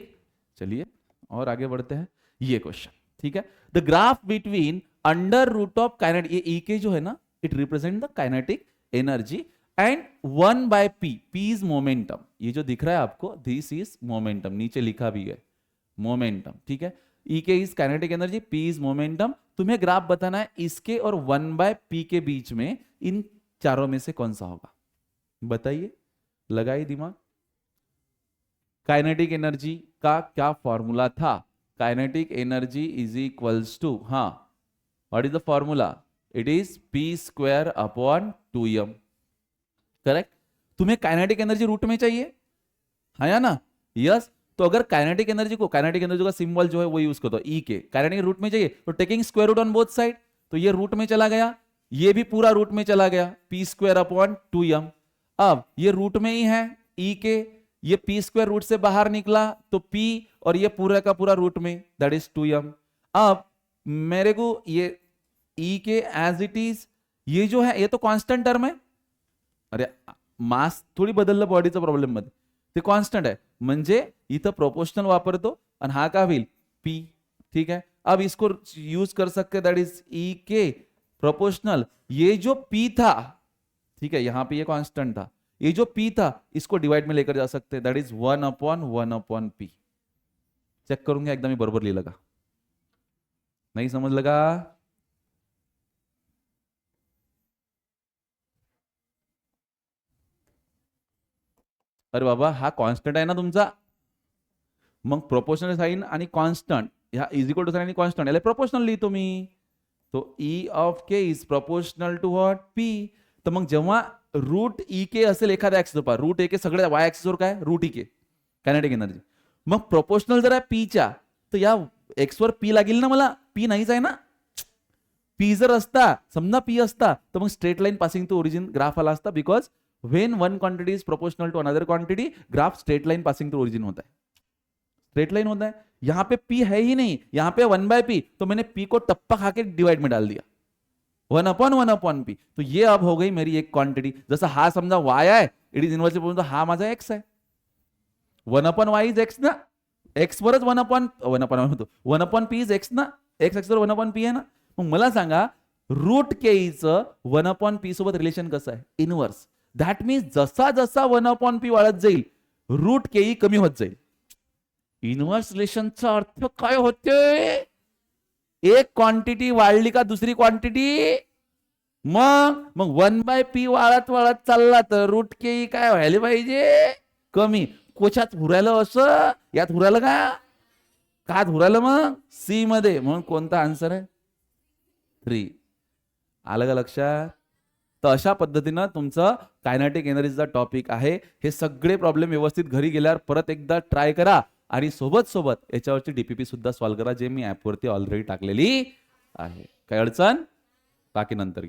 चलिए और आगे बढ़ते हैं. ये क्वेश्चन ठीक है. The graph between under root of kinetic, ये ई के जो है ना, it represent the kinetic energy and 1/p, p is momentum. ये जो दिख रहा है आपको, दिस इज मोमेंटम, नीचे लिखा भी है मोमेंटम. ठीक है. E K is kinetic energy, p is momentum. तुम्हें ग्राफ बताना है इसके और 1/p के बीच में, इन चारों में से कौन सा होगा? बताइए, लगाइए दिमाग. काइनेटिक एनर्जी का क्या फॉर्मूला था? Kinetic energy is equals to, हाँ, what is the formula? It is p² upon 2m. Correct. तुम्हें काइनेटिक एनर्जी रूट में चाहिए, है या ना? यस. तो अगर काइनेटिक एनर्जी का सिंबल जो है वो यूज करते हो ई के, काइनेटिक रूट में चाहिए तो taking square root on both side, तो ये रूट में चला गया, ये भी पूरा रूट में चला गया, p² अपॉन 2m. अब ये रूट में ही है ई के, ये p² रूट से बाहर निकला तो p, और ये पूरा का पूरा रूट में, दैट इज 2m. अब मेरे को ये E K as it is, ये जो है ये तो कॉन्स्टंट टर्म है. अरे मास थोडी बदललं बॉडीचा प्रॉब्लेम मध्ये, ते कॉन्स्टंट आहे. म्हणजे इथं प्रोपोर्शनल वापरतो आणि हा का होईल p. ठीक है. अब इसको यूज कर सकते, that is E K proportional. ये जो p था, ठीक है, यहां पे ये कांस्टेंट था, ये जो p था इसको डिवाइड में लेकर जा सकते, दैट इज 1/1/p. चेक करूंगा एकदम ही बरोबर लिहिलं का? नाही समजलं का? अरे बाबा, हा कॉन्स्टंट आहे ना तुमचा, मग प्रोपोर्शनल साइन आणि कॉन्स्टंट, ह्या इज इक्वल टू साइन आणि कॉन्स्टंट, याला प्रोपोर्शनल लिहितो मी. तो E of K is proportional to what? P. तर मग जेव्हा रूट ई के असेल एखाद्या ऍक्सिस वर, रूट ए के सगळ्या वाय ऍक्सिस वर काय? रूट ई के कायनेटिक एनर्जी. मग प्रोपोर्शनल जर आहे पीच्या, तर या एक्स वर पी लागेल ना मला? पी नाहीच आहे ना. पी जर असता, समजा पी असता, तर मग straight line passing to origin graph आला असता, because when one quantity is proportional to another quantity, graph straight line passing through origin होता है, स्ट्रेट लाइन होता है. यहां पे p है ही नहीं, यहां पे 1/p, तो मैंने p को टप्पा खा के डिवाइड में डाल दिया, 1/1/p. तो ये अब हो गई मेरी एक क्वांटिटी. जैसा हा समजा y आहे, इट इज इनवर्सली प्रोपोर्शनल, तो हा माझा x आहे. 1/y इज x ना, x वरच 1/p इज x ना, x वर 1/p आहे ना. मग मला सांगा रूट के चं 1/p सोबत रिलेशन कसं आहे? इनवर्स. दॅट मीन्स जसा जसा 1/p वाढत जाईल, रूट के कमी होत जाईल. इनवर्स रिलेशनचा अर्थ काय होते? एक क्वांटिटी वाढली का दुसरी क्वांटिटी, मग 1/p वाढत वाढत चालला तर रूट के काय व्हायला पाहिजे? कमी. कोशात हुरायलं असं, यात हुरायलं का? कात हुरायलं मग सी मध्ये. म्हणून कोणता आन्सर आहे? 3. आलं का लक्षात? तर अशा पद्धतीनं तुमचं कायनेटिक एनर्जीचा टॉपिक आहे. हे सगळे प्रॉब्लेम व्यवस्थित घरी गेल्यावर परत एकदा ट्राय करा आणि सोबत सोबत याच्यावरची डीपीपी सुद्धा सॉल्व्ह करा, जे मी ऍपवरती ऑलरेडी टाकलेली आहे. काय अडचण? बाकी नंतर